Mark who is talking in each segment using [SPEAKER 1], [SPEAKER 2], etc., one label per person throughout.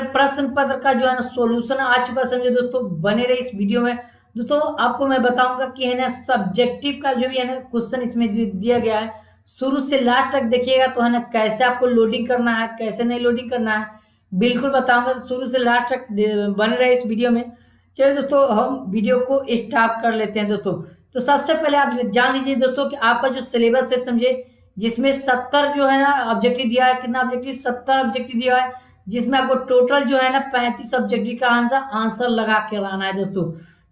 [SPEAKER 1] प्रश्न पत्र का जो है ना सॉल्यूशन आ चुका, समझे दोस्तों। बने रहे इस वीडियो में। दोस्तों आपको मैं बताऊंगा कि है ना सब्जेक्टिव का जो भी है ना क्वेश्चन इसमें जो दिया गया है, शुरू से लास्ट तक देखिएगा तो है ना कैसे आपको लोडिंग करना है, कैसे नहीं लोडिंग करना है, बिल्कुल बताऊंगा। तो शुरू से लास्ट तक बने रहे इस वीडियो में। चलिए दोस्तों हम वीडियो को स्टार्ट कर लेते हैं दोस्तों। तो सबसे पहले आप जान लीजिए दोस्तों कि आपका जो सिलेबस है, समझे, जिसमें 70 जो है ना ऑब्जेक्टिव दिया है। कितना ऑब्जेक्टिव? 70 ऑब्जेक्टिव दिया है, जिसमें आपको टोटल जो है ना 35 ऑब्जेक्टिव का आंसर लगा के लाना है दोस्तों।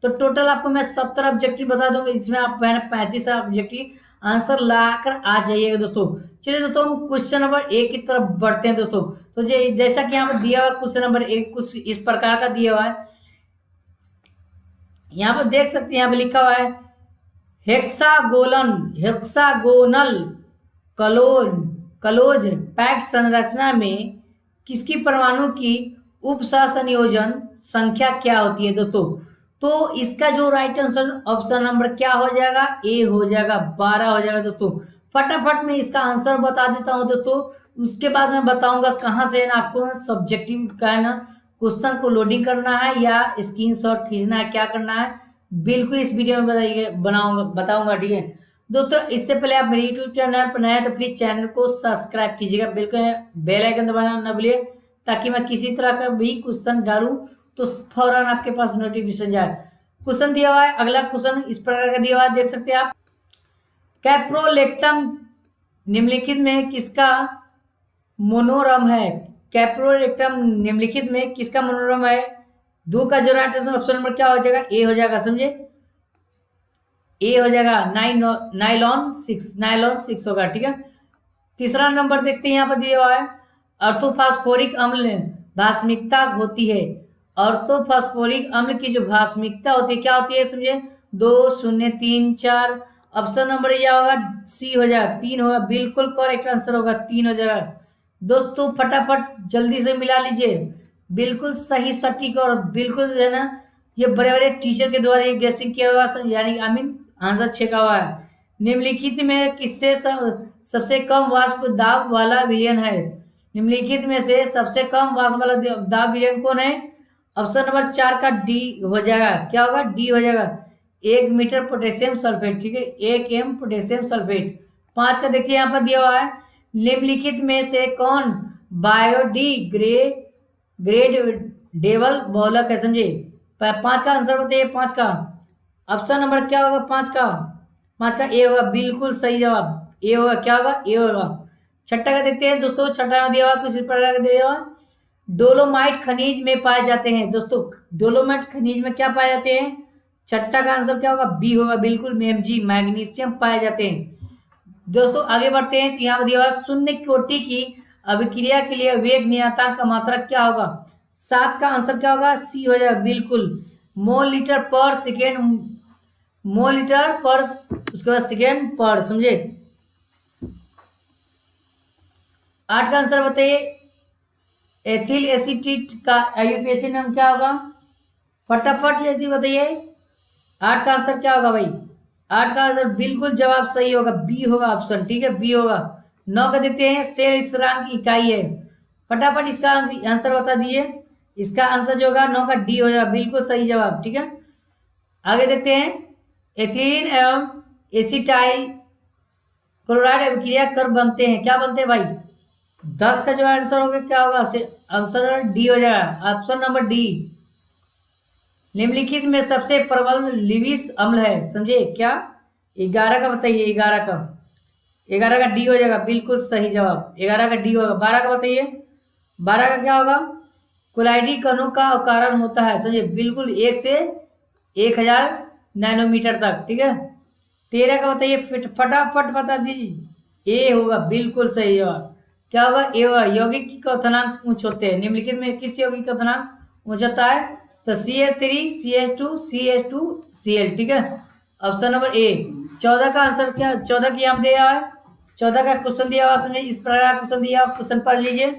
[SPEAKER 1] तो टोटल आपको मैं 70 ऑब्जेक्टिव बता दूंगा, इसमें आप है ना 35 ऑब्जेक्टिव आंसर लाकर आ जाइएगा दोस्तों। चलिए दोस्तों हम क्वेश्चन नंबर 1 की तरफ बढ़ते हैं दोस्तों। तो जैसा कि यहाँ पर दिया हुआ क्वेश्चन नंबर 1 कुछ इस प्रकार का दिया हुआ है। यहाँ पर देख सकते हैं, यहाँ पर लिखा हुआ है हेक्सागोनल कलोज पैक्ड संरचना में किसकी परमाणु की उप संयोजन संख्या क्या होती है दोस्तों? तो इसका जो राइट आंसर ऑप्शन नंबर क्या हो जाएगा? ए हो जाएगा, 12 हो जाएगा दोस्तों। फटाफट मैं इसका आंसर बता देता हूं दोस्तों, उसके बाद मैं बताऊंगा कहाँ से है ना आपको सब्जेक्टिव का है ना क्वेश्चन को लोडिंग करना है या स्क्रीनशॉट खींचना है, क्या करना है, बिल्कुल इस वीडियो में बताऊंगा, ठीक है दोस्तों। इससे पहले आप मेरे यूट्यूब चैनल पर नए हैं तो प्लीज चैनल को सब्सक्राइब कीजिएगा, बिल्कुल बेल आइकन दबाना ना भूलिए, ताकि मैं किसी तरह का भी क्वेश्चन डालूं तो फौरन आपके पास नोटिफिकेशन जाए। क्वेश्चन दिया हुआ है, अगला क्वेश्चन इस प्रकार का दिया हुआ है, देख सकते हैं आप। कैप्रोलेक्टम निम्नलिखित में किसका मोनोरम है? कैप्रोलेक्टम निम्नलिखित में किसका मोनोरम है? दो का जो राइट आंसर ऑप्शन नंबर क्या हो जाएगा? ए हो जाएगा, समझे, ए हो जाएगा। नाइलॉन सिक्स होगा, ठीक है। तीसरा नंबर देखते हैं, यहाँ पर दिया हुआ है ऑर्थोफॉस्फोरिक अम्ल भास्मिकता होती है। ऑर्थोफॉस्फोरिक अम्ल की जो भास्मिकता होती है क्या होती है, समझे, 2 0 3 4। ऑप्शन नंबर यह होगा सी हो जाएगा, 3 होगा, बिल्कुल करेक्ट आंसर होगा, 3 हो जाएगा दोस्तों। फटाफट जल्दी से मिला लीजिए, बिल्कुल सही सटीक और बिल्कुल जो है ना ये बड़े बड़े टीचर के द्वारा ये गेसिंग किया हुआ, यानी आई मीन आंसर छेका हुआ है। निम्नलिखित में किससे सबसे कम वाष्प दाब वाला विलयन है? निम्नलिखित में से सबसे कम वाष्प वाला दाब विलयन कौन है? ऑप्शन नंबर 4 का डी हो जाएगा, क्या होगा? डी हो जाएगा, 1 मीटर पोटेशियम सल्फेट, ठीक है, 1 एम पोटेशियम सल्फेट। 5 का देखिए यहाँ पर दिया हुआ है, निम्नलिखित में से कौन बायोडिग्रेडेबल बहुलक है, समझे। 5 का आंसर बताइए, 5 का ऑप्शन नंबर क्या होगा? 5 का ए होगा, बिल्कुल सही जवाब, ए होगा, क्या होगा? ए होगा। छठा का देखते हैं दोस्तों, छठा में दिया हुआ कुछ इस प्रकार का दिया हुआ, डोलोमाइट खनिज में पाए जाते हैं दोस्तों। डोलोमाइट खनिज में क्या पाए जाते हैं? छठा का आंसर क्या होगा? बी होगा, बिल्कुल एमजी मैग्नीशियम पाए जाते हैं दोस्तों। आगे बढ़ते हैं, तो यहाँ पर दिया हुआ शून्य कोटि की अभिक्रिया के लिए वेग नियतांक का मात्रक क्या होगा? 7 का आंसर क्या होगा? सी हो जाएगा, बिल्कुल मोल लीटर पर सेकेंड, मोल लीटर पर उसके बाद सेकेंड पर, समझे। 8 का आंसर बताइए, एथिल एसीटेट का आईयूपीएसी नाम क्या होगा? फटाफट यदि बताइए, 8 का आंसर क्या होगा भाई? 8 का आंसर बिल्कुल जवाब सही होगा, बी होगा ऑप्शन, ठीक है, बी होगा। 9 का देखते हैं, सेल स्थिरांक की इकाई है। फटाफट इसका आंसर बता दिए, इसका आंसर जो होगा 9 का डी हो जाएगा, बिल्कुल सही जवाब, ठीक है। आगे देखते हैं, एथिलीन एवं एसिटाइल क्लोराइड अभिक्रिया कर बनते हैं, क्या बनते हैं भाई? 10 का जो आंसर होगा क्या होगा? आंसर डी हो जाएगा, ऑप्शन नंबर डी। निम्नलिखित में सबसे प्रबल लिविस अम्ल है, समझे, क्या? 11 का बताइए, 11 का डी हो जाएगा, बिल्कुल सही जवाब, 11 का डी होगा। 12 का बताइए, 12 का क्या होगा? कोलाइडी कणों का कारण होता है, समझे, बिल्कुल 1 से 1000 नैनोमीटर तक, ठीक है। 13 का बताइए, फटाफट बता दीजिए, ए होगा, बिल्कुल सही जवाब, क्या होगा? ए होगा। यौगिक की क्वथनांक ऊंच होते हैं, निम्नलिखित में किस यौगिक का क्वथनांक ऊंच होता है? तो CH3 CH2 CH2 Cl, ठीक है, ऑप्शन नंबर ए। 14 का आंसर क्या? 14 की यहाँ दिया है, 14 का क्वेश्चन दिया हुआ, समझे, इस प्रकार क्वेश्चन दिया, आप क्वेश्चन पढ़ लीजिए।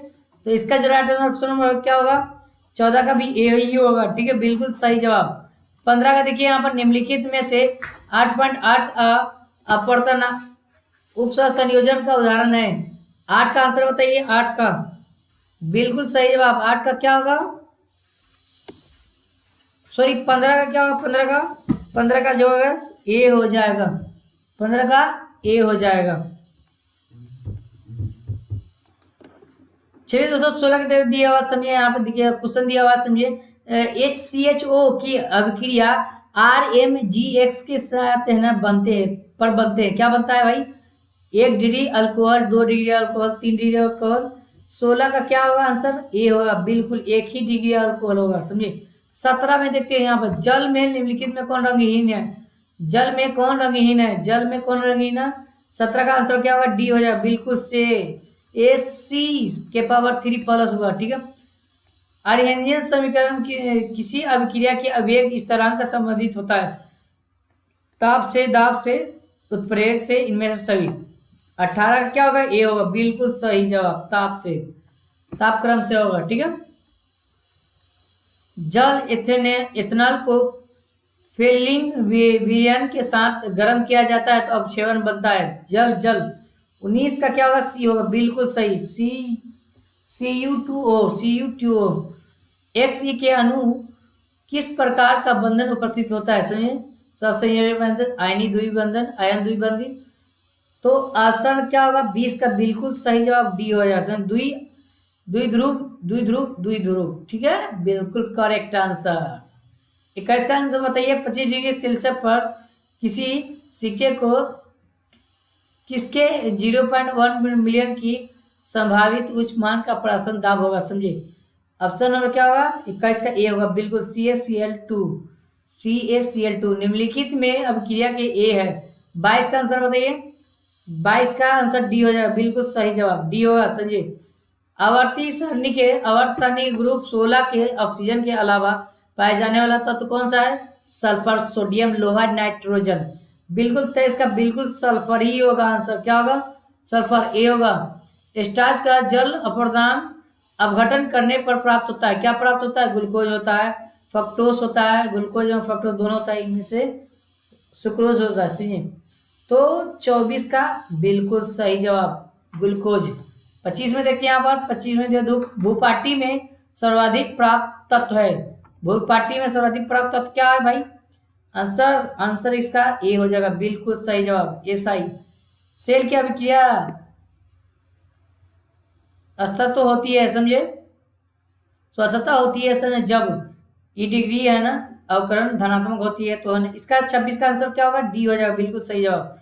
[SPEAKER 1] तो इसका जो राइट आंसर ऑप्शन नंबर क्या होगा? 14 का भी ए ही होगा, ठीक है, बिल्कुल सही जवाब। 15 का देखिए यहाँ पर, निम्नलिखित में से 8.8 अपवर्तन उपसंयोजन का उदाहरण है। 8 का आंसर बताइए, 8 का बिल्कुल सही जवाब। 8 का क्या होगा, सॉरी 15 का क्या होगा, 15 का जो होगा ए हो जाएगा, 15 का ए हो जाएगा। चलिए दोस्तों 16 के दिया हुआ समझिए, यहाँ पे देखिए क्वेश्चन दिया हुआ समझिए। HCHO की अभिक्रिया RMGX के साथ है ना बनते हैं, क्या बनता है भाई, 1 degree alcohol, 2 degree alcohol, 3 degree alcohol. 16 का क्या होगा आंसर, ए होगा, बिल्कुल 1 ही डिग्री अल्कोहल होगा समझिए। 17 में देखते हैं यहाँ पर, जल में निम्नलिखित में कौन रंगहीन है, जल में कौन रंगहीन है, जल में कौन रंगहीन है। 17 का आंसर क्या होगा, डी हो जाएगा, बिल्कुल से AC के पावर 3 प्लस होगा, ठीक है। अर्हेनियन समीकरण की किसी अभिक्रिया के अवेग स्थिरांक का संबंधित होता है, ताप से, दाब से, उत्प्रेरक से, इनमें से सभी। 18 का क्या होगा, ए होगा, बिल्कुल सही जवाब, ताप से, ताप क्रम से होगा, ठीक है। जल इथेनॉल को फेलिंग विलयन के साथ गर्म किया जाता है तो अपक्षेपण बनता है, जल जल। 19 का क्या होगा, सी होगा, बिल्कुल सही, Cu2O। XE के अणु किस प्रकार का बंधन उपस्थित होता है, समझिए, सहसंयोजक बंधन, आयनी द्विबंधन, आयन द्विबंधी। तो आसन क्या होगा, 20 का बिल्कुल सही जवाब डी हो जाएगा, द्विध्रुव, ठीक है, बिल्कुल करेक्ट आंसर। 21 का आंसर बताइए, 25 डिग्री सेल्सियस पर किसी सिक्के को किसके 0.1 मिलियन की संभावित उच्च मान का प्राशन दाब होगा, समझिए। ऑप्शन नंबर क्या होगा, 21 का ए होगा, बिल्कुल CaCl2। निम्नलिखित में अभिक्रिया के ए है। 22 का आंसर बताइए, 22 का आंसर डी हो जाएगा, बिल्कुल सही जवाब डी होगा, समझिए। आवर्ती सारणी के ग्रुप 16 के ऑक्सीजन के अलावा पाए जाने वाला तत्व कौन सा है, सल्फर, सोडियम, लोहा, नाइट्रोजन। बिल्कुल 23 का बिल्कुल सल्फर ही होगा आंसर, क्या होगा, सल्फर, ए होगा। स्टार्च का जल अपरदन अपघटन करने पर प्राप्त होता है, क्या प्राप्त होता है, ग्लूकोज होता है, फ्रक्टोज होता है, ग्लूकोज और फ्रक्टोज दोनों होता है, इनमें से सुक्रोज होता है, सुनिए। तो 24 का बिल्कुल सही जवाब ग्लूकोज। 25 में देखिए, यहाँ पर 25 में दे दो, भूपाटी में सर्वाधिक प्राप्त तत्व है, भूपाटी में सर्वाधिक प्राप्त तत्व क्या है भाई, आंसर इसका ए हो जाएगा, बिल्कुल सही जवाब SI। सेल की अभिक्रिया अस्तित्व होती है, समझे, स्वतंत्रता होती है समझे, जब ई डिग्री है ना अवकरण धनात्मक होती है तो इसका 26 का आंसर क्या होगा, डी हो जाएगा, बिल्कुल सही जवाब,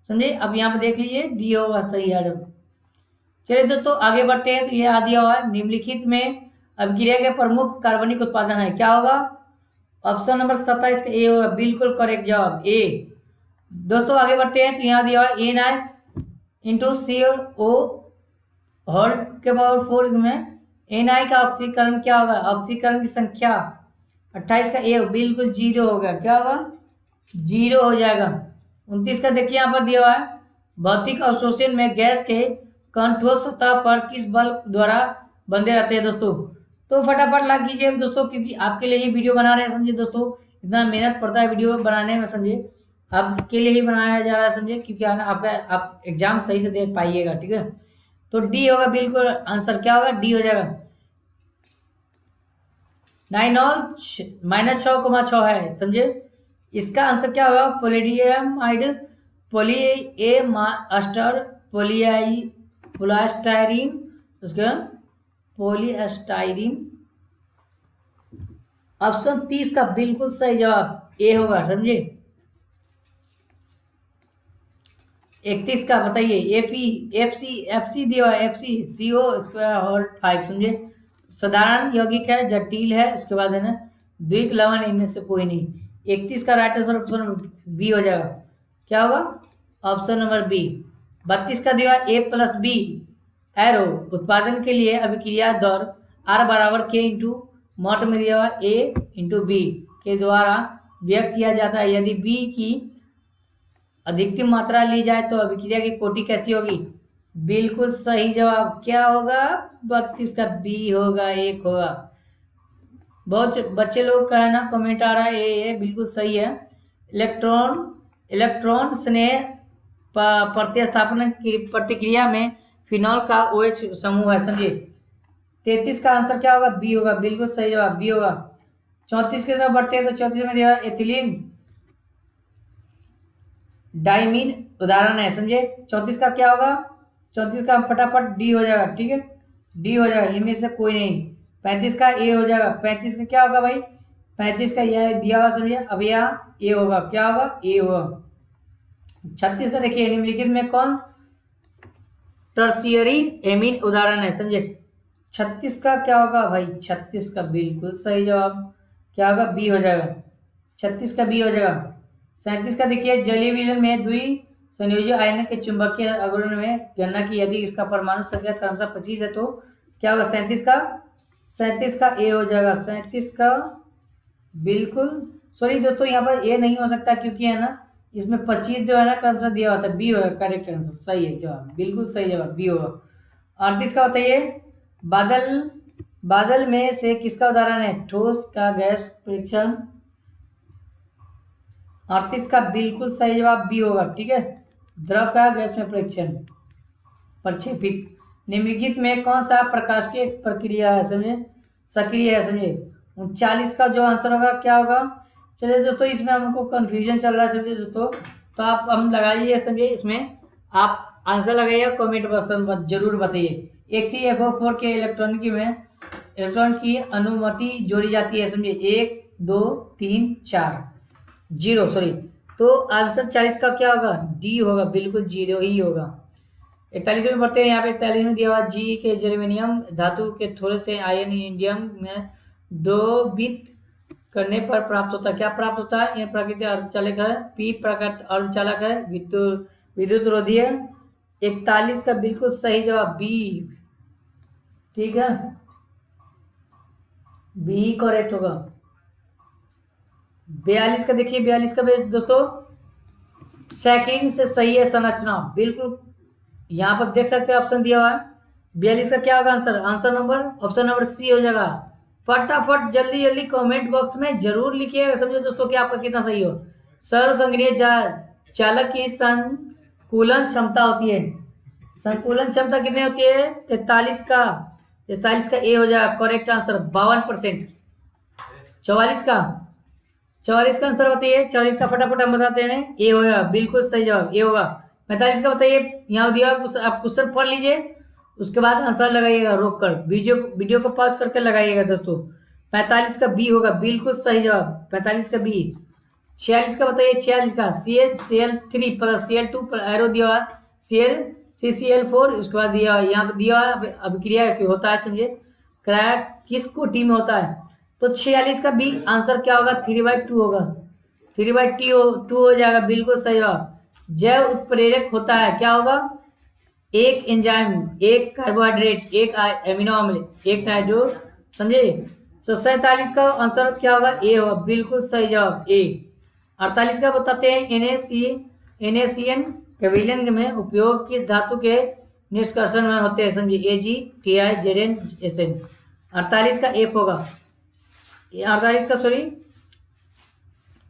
[SPEAKER 1] समझे। अब यहाँ पे देख लीजिए, डी होगा सही है जब। चलिए दोस्तों आगे बढ़ते हैं, तो ये आ दिया हुआ है, निम्नलिखित में अभिक्रिया के प्रमुख कार्बनिक उत्पादन है, क्या होगा, ऑप्शन नंबर 27 का ए होगा, बिल्कुल करेक्ट जवाब ए। दोस्तों आगे बढ़ते हैं, तो यहाँ दिया हुआ Na/CO होल के पावर 4 में Na का ऑक्सीकरण क्या होगा, ऑक्सीकरण की संख्या 28 का ए बिल्कुल 0 होगा, क्या होगा, 0 हो जाएगा। 29 का देखिए यहाँ पर दिया हुआ है, भौतिक अवशोषण में गैस के कण ठोस सतह पर किस बल द्वारा बंधे रहते हैं दोस्तों। तो फटाफट लाइक कीजिए दोस्तों, क्योंकि आपके लिए ही वीडियो बना रहे हैं, समझिए दोस्तों, इतना मेहनत पड़ता है वीडियो बनाने में, समझिए, आपके लिए ही बनाया जा रहा है, समझिए, क्योंकि आप एग्जाम सही से दे पाइएगा, ठीक है। तो डी होगा, बिल्कुल आंसर क्या होगा, डी हो जाएगा। 9-6 है, समझे, इसका आंसर क्या होगा, पोलेडियमाइड, पॉलीएमास्टर, पोलियास्टाइरिन, उसका पॉलीएस्टाइरिन। ऑप्शन 30 का बिल्कुल सही जवाब ए होगा, समझे। 31 का बताइए, FC दिया हुआ, FCCO2 समझे, साधारण यौगिक है, जटिल है, उसके बाद है ना द्विक लवण, इनमें से कोई नहीं। 31 का राइट आंसर ऑप्शन बी हो जाएगा, क्या होगा, ऑप्शन नंबर बी। 32 का दिया A+B एरो उत्पादन के लिए अभिक्रिया दर R बराबर K इंटू मॉट में दिया हुआ A/B के द्वारा व्यक्त किया जाता है, यदि B की अधिकतम मात्रा ली जाए तो अभिक्रिया की कोटि कैसी होगी, बिल्कुल सही जवाब क्या होगा, 32 का बी होगा, 1 होगा। बहुत बच्चे लोग का है ना कमेंट आ रहा है, ये बिल्कुल सही है। इलेक्ट्रॉन स्नेह प्रतिस्थापन की प्रतिक्रिया में फिनॉल का OH समूह है, समझिए, 33 का आंसर क्या होगा? बी होगा, बिल्कुल सही जवाब बी होगा। 34 की तरफ बढ़ते हैं तो 34 में दिया एथिलीन डाइमीन उदाहरण है, समझे। 34 का क्या होगा? 34 का फटाफट डी हो जाएगा, ठीक है, डी हो जाएगा, इनमें से कोई नहीं। 35 का ए हो जाएगा। 35 का क्या होगा भाई? 35 का यह दिया हुआ, समझे। अब यहाँ ए होगा, क्या होगा? ए होगा। 36 का देखिए निम्नलिखित में कौन टर्शियरी एमीन उदाहरण है, समझे। 36 का क्या होगा भाई? 36 का बिल्कुल सही जवाब क्या होगा? बी हो जाएगा। 36 का बी हो जाएगा। 37 का देखिए जलीय विलयन में द्वि संयोजी आयन के चुंबकीय आघूर्ण में गणना की यदि इसका परमाणु संख्या क्रमशः 25 है तो क्या होगा? 37 का ए हो जाएगा। 37 का बिल्कुल सॉरी दोस्तों, यहाँ पर ए नहीं हो सकता क्योंकि है ना इसमें 25 जो है ना क्रमशः दिया होता है। बी होगा करेक्ट आंसर, सही है जवाब, बिल्कुल सही जवाब बी होगा। 38 का बताइए बादल बादल में से किसका उदाहरण है? ठोस का गैस परीक्षण। 38 का बिल्कुल सही जवाब बी होगा, ठीक है, द्रव का गैस में परीक्षण प्रक्षेपित। निम्नलिखित में कौन सा प्रकाशिकी प्रक्रिया है, समझे, सक्रिय है, समझे। 39 का जो आंसर होगा क्या होगा? चलिए दोस्तों इसमें हमको कंफ्यूजन चल रहा है, समझे दोस्तों, तो आप हम लगाइए, समझे, इसमें आप आंसर लगाइए, कमेंट बॉक्स में जरूर बताइए। HCFO4 के इलेक्ट्रॉन की अनुमति जोड़ी जाती है, समझे, 1 2 3 4 0 सॉरी। तो आंसर 40 का क्या होगा? डी होगा, बिल्कुल 0 ही होगा। 41 में पढ़ते हैं, यहाँ पे 41 में दिया हुआ जी के जर्मेनियम धातु के थोड़े से आयन इंडियम में डोबित करने पर प्राप्त होता है। क्या प्राप्त होता है? यह प्राकृतिक अर्धचालक है, पी प्राकृतिक अर्धचालक है, विद्युत रोधी है। 41 का बिल्कुल सही जवाब बी, ठीक है, बी करेक्ट होगा। 42 का देखिए, 42 का दोस्तों सैकलिंग से सही है संरचना, बिल्कुल यहाँ पर देख सकते हैं ऑप्शन दिया हुआ है। 42 का क्या होगा आंसर? ऑप्शन नंबर सी हो जाएगा। फटाफट जल्दी जल्दी कमेंट बॉक्स में जरूर लिखिएगा, समझो दोस्तों कि आपका कितना सही हो। सरल संग्रह चालक की संकुलन क्षमता होती है, संकुलन क्षमता कितनी होती है? 43 का ए हो जाएगा करेक्ट आंसर, 52%। 44 का आंसर बताइए, 44 का फटाफट हम बताते हैं, ए होगा, बिल्कुल सही जवाब ए होगा। 45 का बताइए, यहाँ दिया आप क्वेश्चन पढ़ लीजिए, उसके बाद आंसर लगाइएगा रोक कर, वीडियो को पॉज करके लगाइएगा दोस्तों। 45 का बी होगा, बिल्कुल सही जवाब 45 का बी। 46 का बताइए, 46 का CH प्लस Cl2 एरो दिया हुआ CCl4, उसके बाद दिया हुआ यहाँ पर दिया हुआ अभिक्रिया होता है, समझे, क्राया किस कोटि में होता है? तो 46 का बी आंसर क्या होगा? 3/2 होगा, 3/2 हो जाएगा, बिल्कुल सही जवाब। जैव उत्प्रेरक होता है, क्या होगा? एक एंजाइम, एक कार्बोहाइड्रेट, एक एमिनो अम्ल, एक नाइट्रो, समझे। 47 का आंसर क्या होगा? ए होगा, बिल्कुल सही जवाब ए। 48 का बताते हैं NaCN के विलयन में उपयोग किस धातु के निष्कर्षण में होते हैं, समझिए, AgTi Zn Sn। 48 का एफ होगा, 48 का सॉरी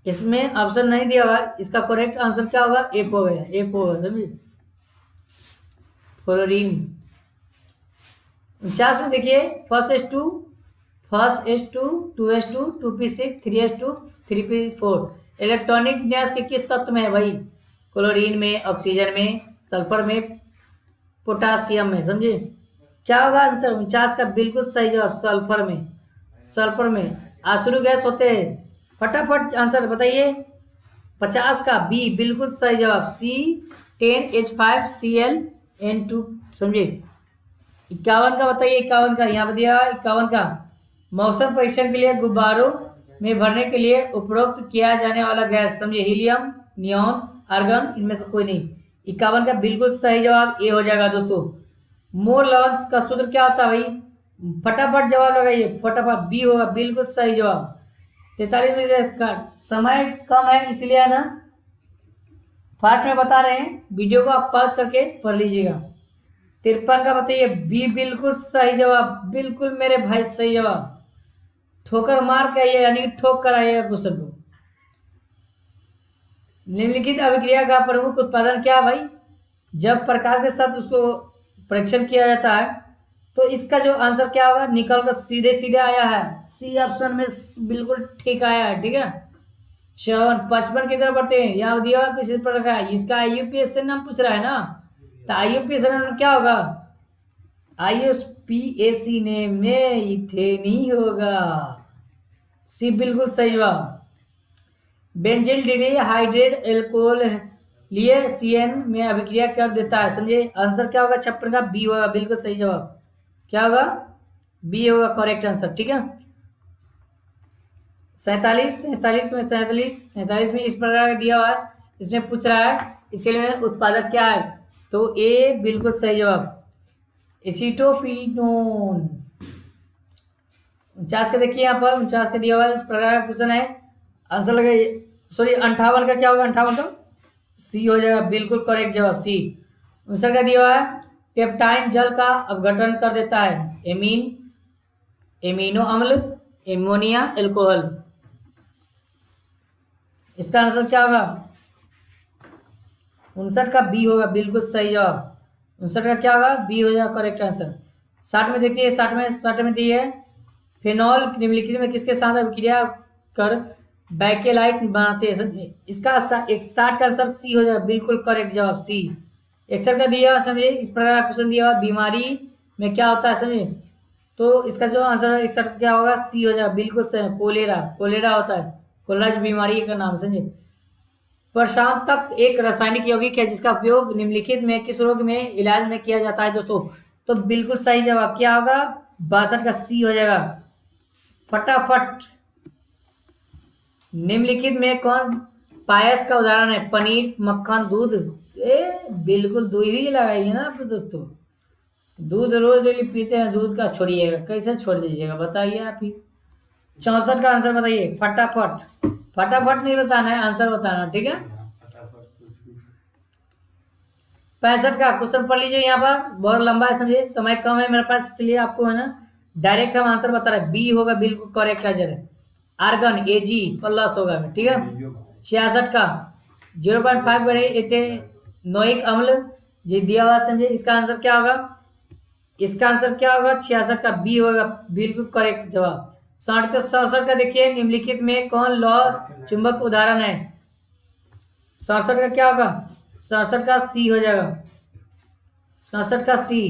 [SPEAKER 1] इसमें ऑप्शन नहीं दिया हुआ, इसका करेक्ट आंसर क्या होगा? एफ होगा, एफ होगा, समझिए, फ्लोरीन। 49 में देखिए first S2 2S2 2p6 3S2 3p4 electronic विन्यास के किस तत्व में है भाई? क्लोरीन में, ऑक्सीजन में, सल्फर में, पोटासियम में, समझे। क्या होगा आंसर? 49 का बिल्कुल सही जवाब सल्फर में आसुरी गैस होते हैं। फटाफट आंसर बताइए। 50 का बी बिल्कुल सही जवाब C10H5Cl N2, समझे। 51 का बताइए, 51 का यहाँ पर दिया 51 का मौसम परीक्षण के लिए गुब्बारों में भरने के लिए उपरोक्त किया जाने वाला गैस, समझे, हीलियम, नियॉन, आर्गन, इनमें से कोई नहीं। 51 का बिल्कुल सही जवाब ए हो जाएगा दोस्तों। मोर लॉन्च का सूत्र क्या होता है भाई? फटाफट जवाब लगाइए, फटाफट बी होगा, बिल्कुल सही जवाब। 43 मिनट का समय कम है इसलिए है ना फास्ट में बता रहे हैं, वीडियो को आप पॉज करके पढ़ लीजिएगा। 53 का बताइए, बी बिल्कुल सही जवाब, बिल्कुल मेरे भाई सही जवाब। ठोकर मार के आइए, यानी कि ठोक कर आइएगा क्वेश्चन को। निम्नलिखित अभिक्रिया का प्रमुख उत्पादन क्या है भाई? जब प्रकाश के साथ उसको परीक्षण किया जाता है तो इसका जो आंसर क्या होगा, निकल कर सीधे सीधे आया है, सी ऑप्शन में बिल्कुल ठीक आया है। ठीक है, 55 की तरफ बढ़ते हैं। यहाँ दिया हुआ किसी पर रखा है, इसका आईयूपीएस से नाम पूछ रहा है ना, तो आईयूपीएस नाम क्या होगा, आईयूपीएसी ने में इथेनी होगा, सी बिल्कुल सही जवाब। बेंजिल डिहाइड्रेट एल्कोहल लिए सीएन में अभिक्रिया कर देता है, समझे। आंसर क्या होगा 56 का, बी होगा बिल्कुल सही जवाब। क्या होगा, बी होगा करेक्ट आंसर। ठीक है, 47 में इस प्रकार का दिया हुआ है, इसमें पूछ रहा है इसके लिए उत्पादक क्या है, तो ए बिल्कुल सही जवाब, एसीटोफिनोन। 49 का देखिए यहाँ पर, 49 का दिया हुआ है, इस प्रकार का क्वेश्चन है। आंसर लगे, सॉरी 58 का क्या होगा, 58 का सी हो जाएगा बिल्कुल करेक्ट जवाब, सी। 59 का दिया हुआ है, पेप्टाइन जल का अपघटन कर देता है, एमिनो अम्ल, एमोनिया, एल्कोहल। इसका आंसर क्या होगा, 59 का बी होगा बिल्कुल सही जवाब। 59 का क्या होगा, बी हो जाएगा करेक्ट आंसर। 60 में देखिए, 60 में दी है, फेनॉल निम्नलिखित में किसके साथ अभिक्रिया कर बैकेलाइट बनाते हैं, इसका 60 का आंसर सी हो जाएगा बिल्कुल करेक्ट जवाब, सी। 61 का दिया समझे, इस प्रकार का क्वेश्चन दिया हुआ, बीमारी में क्या होता है समझे, तो इसका जो आंसर 61 क्या होगा, सी हो जाएगा बिल्कुल सही, कोलेरा होता है, कोलेरा बीमारी का नाम, समझे। प्रशांतक एक रासायनिक यौगिक है जिसका उपयोग निम्नलिखित में किस रोग में इलाज में किया जाता है दोस्तों, तो बिल्कुल सही जवाब क्या होगा, 62 का सी हो जाएगा। फटाफट, निम्नलिखित में कौन पायस का उदाहरण है, पनीर, मक्खन, दूध, बिल्कुल दूध ही लगाइए ना आप दोस्तों, दूध रोज डेली पीते हैं, दूध का छोड़िएगा, कैसे छोड़ दीजिएगा बताइए आप ही। 64 का आंसर बताइए फटाफट नहीं बताना है, आंसर बताना, ठीक है। 65 का क्वेश्चन पढ़ लीजिए, यहाँ पर बहुत लंबा है समझिए, समय कम है मेरे पास, इसलिए आपको है ना डायरेक्ट हम आंसर बता रहे, बी होगा बिल्कुल करेक्ट आंसर है, आर्गन एजी प्लस होगा, ठीक है। 66 का 0.5 बड़े एथेनोइक अम्ल ये दिया हुआ समझे, इसका आंसर क्या होगा, इसका आंसर क्या होगा, 66 का बी होगा बिल्कुल करेक्ट जवाब। 67 का देखिए, निम्नलिखित में कौन लौह चुंबक उदाहरण है, 67 का क्या होगा, 67 का सी हो जाएगा, 67 का सी।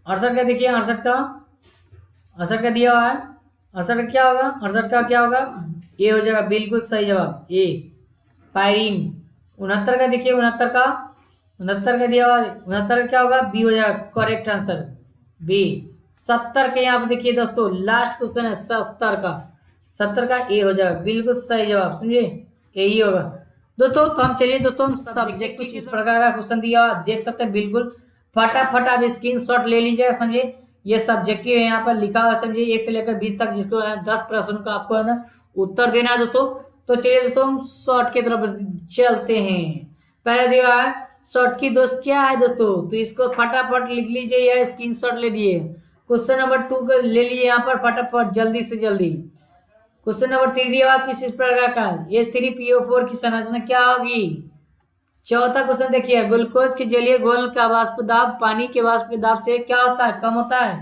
[SPEAKER 1] 68 का देखिए, 68 का दिया हुआ है, 68 का क्या होगा, 68 का क्या होगा, ए हो जाएगा बिल्कुल सही जवाब, ए पायरीन। 69 का देखिए, 69 का दिया हुआ है, 69 का क्या होगा, बी हो जाएगा करेक्ट आंसर, बी। 70 के यहाँ पे देखिए दोस्तों, लास्ट क्वेश्चन है 70 का ए हो जाएगा बिल्कुल सही जवाब, समझे, यही होगा दोस्तों। तो हम चलिए दोस्तों, हम सब्जेक्ट कुछ इस प्रकार का क्वेश्चन दिया हुआ देख सकते हैं, बिल्कुल फटाफट आप स्क्रीनशॉट ले लीजिएगा, समझे। ये सब्जेक्टिव है, यहाँ पर लिखा हुआ समझे 1 से लेकर 20 तक, जिसको 10 प्रश्न का आपको है ना उत्तर देना है दोस्तों। तो चलिए दोस्तों, हम शॉर्ट की तरफ चलते हैं। पहले दिया है शॉर्ट की दोस्त क्या है दोस्तों, तो इसको फटाफट लिख लीजिए या स्क्रीनशॉट ले लिए। क्वेश्चन नंबर 2 को ले लीजिए यहाँ पर फटाफट जल्दी से जल्दी। क्वेश्चन नंबर 3 दिया हुआ किस प्रकार का, H3PO4 की संरचना क्या होगी। चौथा क्वेश्चन देखिए, ग्लूकोज के जलीय घोल का वाष्प दाब पानी के वाष्प के दाब से क्या होता है, कम होता है।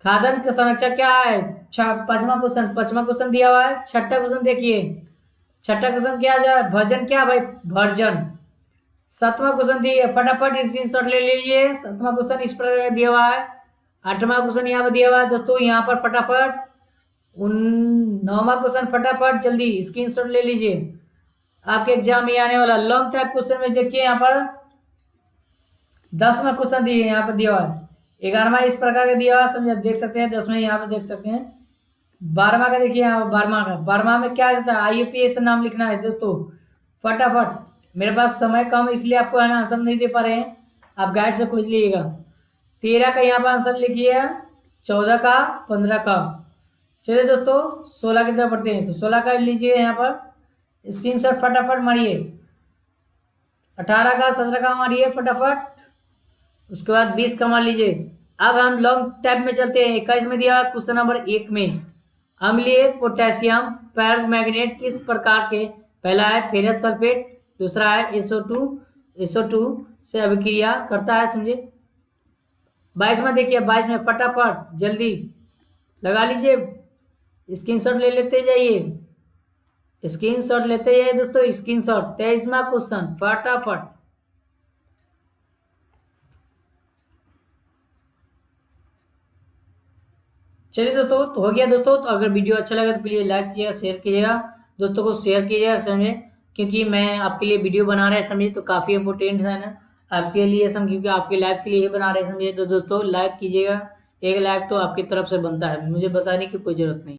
[SPEAKER 1] खादन का संरक्षण क्या है, पांचवा क्वेश्चन दिया हुआ है। छठा क्वेश्चन देखिए, छठा क्वेश्चन क्या है, भर्जन क्या भाई, भर्जन। 7वां क्वेश्चन दिए, फटाफट स्क्रीनशॉट ले लीजिए। 7वां क्वेश्चन इस प्रकार दिया हुआ है। 8वां क्वेश्चन यहाँ पर दिया हुआ है दोस्तों, यहाँ पर फटाफट 9वां क्वेश्चन फटाफट जल्दी स्क्रीनशॉट ले लीजिए, आपके एग्जाम में आने वाला लॉन्ग टाइप क्वेश्चन में देखिए यहाँ पर 10वां क्वेश्चन दिए, यहाँ पर दिया हुआ है। 11वां इस प्रकार का दिया हुआ है, समझे, आप देख सकते हैं। 10वां यहाँ पर देख सकते हैं। 12वां का देखिए, यहाँ 12वां में क्या होता है, IUPAC नाम लिखना है दोस्तों फटाफट। मेरे पास समय कम इसलिए आपको है ना आंसर नहीं दे पा रहे हैं, आप गाइड से खोज लीजिएगा। 13 का यहाँ पर आंसर लिखिए, 14 का, 15 का। चलिए दोस्तों 16 की तरफ बढ़ते हैं, तो 16 का लीजिए यहाँ पर स्क्रीनशॉट फटाफट मारिए। 18 का, 17 का मारिए फटाफट, उसके बाद 20 का मार लीजिए। अब हम लॉन्ग टाइप में चलते हैं। 21 में दिया क्वेश्चन नंबर 1 में, अम्लीय पोटेशियम परमैंगनेट किस प्रकार के, पहला है फेरस सल्फेट, दूसरा है SO2 से अभिक्रिया करता है, समझे। 22 में देखिए, 22 में फटाफट जल्दी लगा लीजिए, स्क्रीनशॉट ले लेते जाइए, स्क्रीनशॉट लेते जाइए दोस्तों, स्क्रीनशॉट। 23वां क्वेश्चन फटाफट। चलिए दोस्तों, तो हो गया दोस्तों। तो अगर वीडियो अच्छा लगे तो प्लीज लाइक कीजिएगा, शेयर कीजिएगा, दोस्तों को शेयर कीजिएगा, समझे, क्योंकि मैं आपके लिए वीडियो बना रहे हैं, समझे, तो काफ़ी इंपॉर्टेंट है ना आपके लिए, समझ, क्योंकि आपके लाइफ के लिए ही बना रहे हैं, समझे। तो दोस्तों लाइक कीजिएगा, एक लाइक तो आपकी तरफ से बनता है, मुझे बताने की कोई जरूरत नहीं।